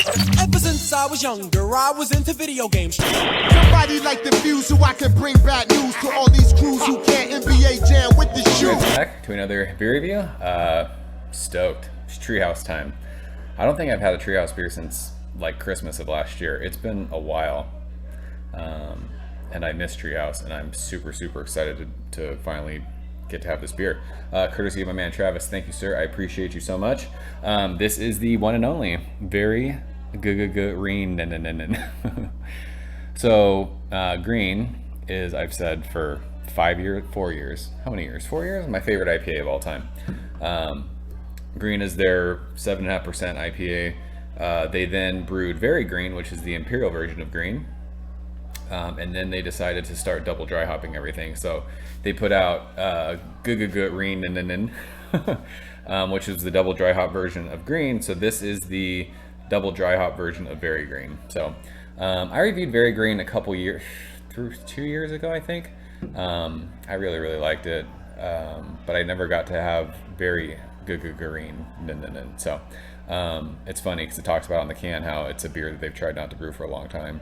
Ever since I was younger, I was into video games. Somebody like the Fuse so I can bring bad news to all these crews who can't NBA jam with the shoe. Back to another beer review. Stoked. It's Treehouse time. I don't think I've had a Treehouse beer since like Christmas of last year. It's been a while. And I miss Treehouse, and I'm super excited to finally get to have this beer. Courtesy of my man Travis. Thank you, sir. I appreciate you so much. This is the one and only very Gggreennn. So Gggreennn is, I've said for 4 years. How many years? 4 years? My favorite IPA of all time. Gggreennn is their 7.5% IPA. They then brewed Very Green, which is the imperial version of green. And then they decided to start double dry hopping everything. So they put out Gggreennn, which is the double dry hop version of green. So this is the double dry hop version of Very Green. So I reviewed Very Green a couple years, 2 years ago, I think. I really liked it, but I never got to have Very Gggreennn. So it's funny because it talks about on the can how it's a beer that they've tried not to brew for a long time.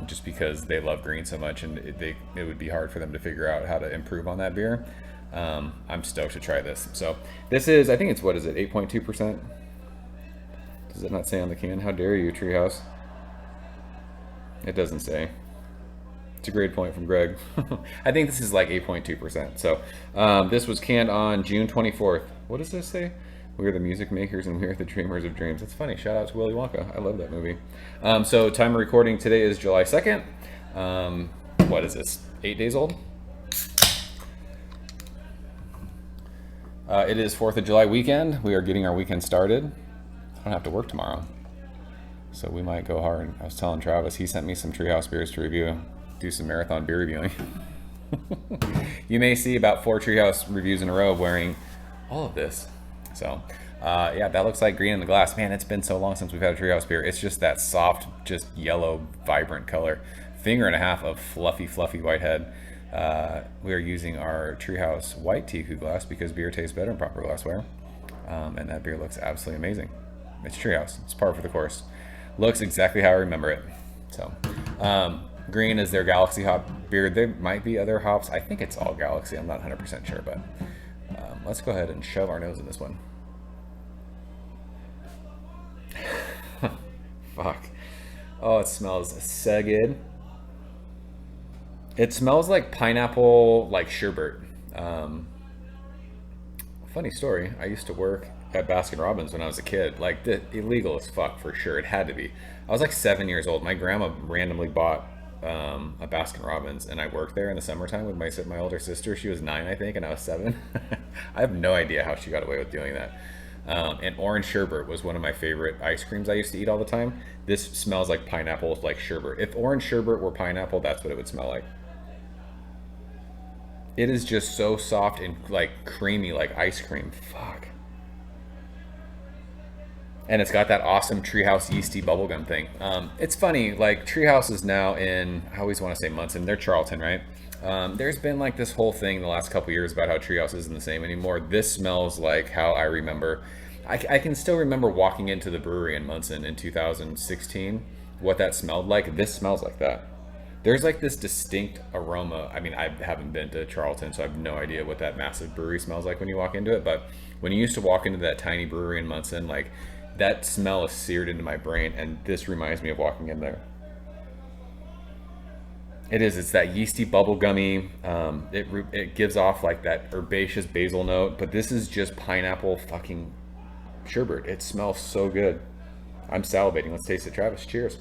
Just because they love green so much, and it would be hard for them to figure out how to improve on that beer. I'm stoked to try this. So this is, I think it's, what is it, 8.2%? Does it not say on the can? How dare you, Treehouse? It doesn't say. It's a grade point from Greg. I think this is like 8.2%. So this was canned on June 24th. What does this say? We are the music makers and we are the dreamers of dreams. It's funny. Shout out to Willy Wonka. I love that movie. So time of recording today is July 2nd. What is this? 8 days old? It is 4th of July weekend. We are getting our weekend started. I don't have to work tomorrow, so we might go hard. I was telling Travis, he sent me some Treehouse beers to review, do some marathon beer reviewing. You may see about 4 Treehouse reviews in a row wearing all of this. So yeah, that looks like green in the glass. Man, it's been so long since we've had a Treehouse beer. It's just that soft, just yellow, vibrant color. Finger and a half of fluffy white head. We are using our Treehouse white teaku glass because beer tastes better in proper glassware. And that beer looks absolutely amazing. It's Treehouse. It's par for the course. Looks exactly how I remember it. So green is their Galaxy hop beer. There might be other hops. I think it's all Galaxy. I'm not 100% sure, but let's go ahead and shove our nose in this one. Fuck. Oh, it smells so good. It smells like pineapple, like sherbet. Funny story. I used to work at Baskin-Robbins when I was a kid. Like, illegal as fuck for sure. It had to be. I was like 7 years old. My grandma randomly bought a Baskin-Robbins, and I worked there in the summertime with my older sister. She was 9, I think, and I was 7. I have no idea how she got away with doing that. And orange sherbet was one of my favorite ice creams I used to eat all the time. This smells like pineapple, like sherbet. If orange sherbet were pineapple, that's what it would smell like. It is just so soft and like creamy, like ice cream. Fuck. And it's got that awesome Treehouse yeasty bubblegum thing. It's funny, like Treehouse is now in, I always want to say Munson, they're Charlton, right? There's been like this whole thing the last couple years about how Treehouse isn't the same anymore. This smells like how I remember. I can still remember walking into the brewery in Munson in 2016, what that smelled like. This smells like that. There's like this distinct aroma. I mean, I haven't been to Charlton, so I have no idea what that massive brewery smells like when you walk into it. But when you used to walk into that tiny brewery in Munson, like that smell is seared into my brain, and this reminds me of walking in there. It's that yeasty bubblegummy. It gives off like that herbaceous basil note, but this is just pineapple fucking sherbet. It smells so good. I'm salivating. Let's taste it, Travis. Cheers.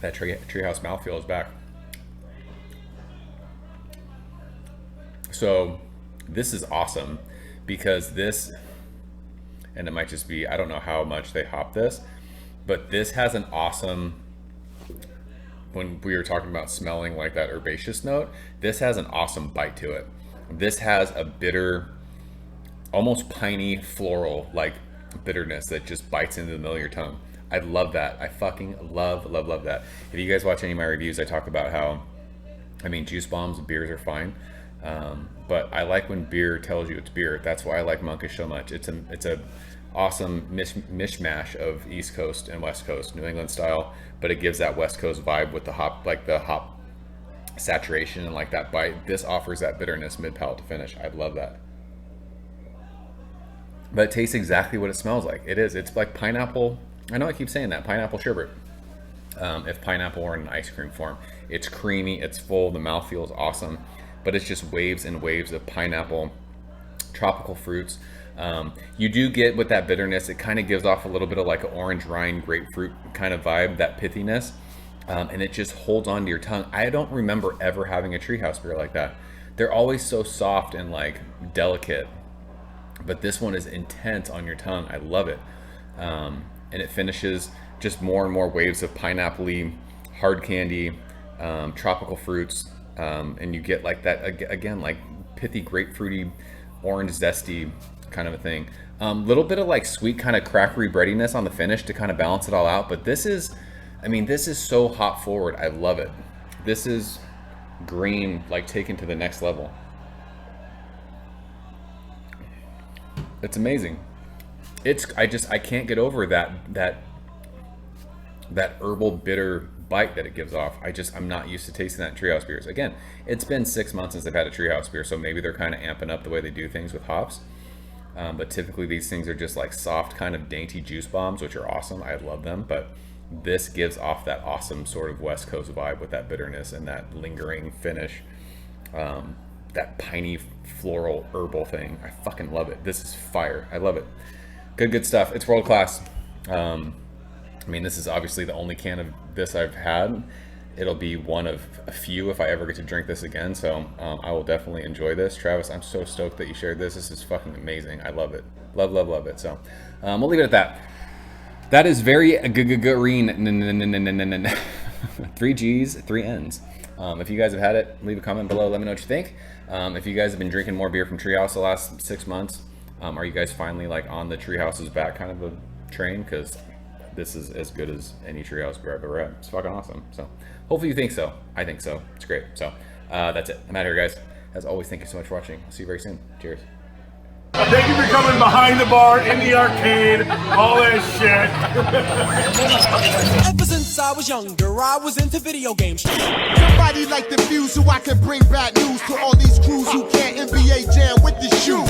That Treehouse mouthfeel is back. So this is awesome because this, and it might just be, I don't know how much they hop this, but this has an awesome, when we were talking about smelling like that herbaceous note, this has an awesome bite to it. This has a bitter, almost piney floral like bitterness that just bites into the middle of your tongue. I love that. I fucking love that. If you guys watch any of my reviews, I talk about how, I mean, juice bombs, beers are fine. But I like when beer tells you it's beer. That's why I like Monkish so much. It's a awesome mishmash of East Coast and West Coast, New England style, but it gives that West Coast vibe with the hop, like the hop saturation and like that bite. This offers that bitterness mid palate to finish. I love that. But it tastes exactly what it smells like. It is. It's like pineapple. I know I keep saying that. Pineapple sherbet. If pineapple were in an ice cream form. It's creamy. It's full. The mouth feels awesome. But it's just waves and waves of pineapple, tropical fruits. You do get with that bitterness, it kind of gives off a little bit of like an orange rind, grapefruit kind of vibe, that pithiness. And it just holds on to your tongue. I don't remember ever having a treehouse beer like that. They're always so soft and like delicate. But this one is intense on your tongue. I love it. And it finishes just more and more waves of pineapple-y, hard candy, tropical fruits. And you get like that, again, like pithy, grapefruity, orange zesty kind of a thing. Little bit of like sweet kind of crackery breadiness on the finish to kind of balance it all out. But this is, I mean, this is so hop forward. I love it. This is Gggreennn like taken to the next level. It's amazing. I can't get over that herbal bitter bite that it gives off. I'm not used to tasting that in treehouse beers. Again, it's been 6 months since I've had a treehouse beer, so maybe they're kind of amping up the way they do things with hops. But typically these things are just like soft kind of dainty juice bombs, which are awesome. I love them, but this gives off that awesome sort of West Coast vibe with that bitterness and that lingering finish. That piney floral herbal thing. I fucking love it. This is fire. I love it. Good stuff. It's world class. I mean, this is obviously the only can of this I've had. It'll be one of a few if I ever get to drink this again. So I will definitely enjoy this. Travis, I'm so stoked that you shared this. This is fucking amazing. I love it. Love it. So we'll leave it at that. That is very Gggreennn. 3 G's, 3 N's. If you guys have had it, leave a comment below. Let me know what you think. If you guys have been drinking more beer from Treehouse the last 6 months, are you guys finally like on the Treehouse's back kind of a train? Because this is as good as any treehouse beer I've ever had. It's fucking awesome. So hopefully you think so. I think so. It's great. So that's it. I'm out of here, guys. As always, thank you so much for watching. I'll see you very soon. Cheers. Thank you for coming behind the bar, in the arcade, all that shit. Ever since I was younger, I was into video games. Somebody like the Fuse so I can bring bad news to all these crews who can't NBA jam with the shoe.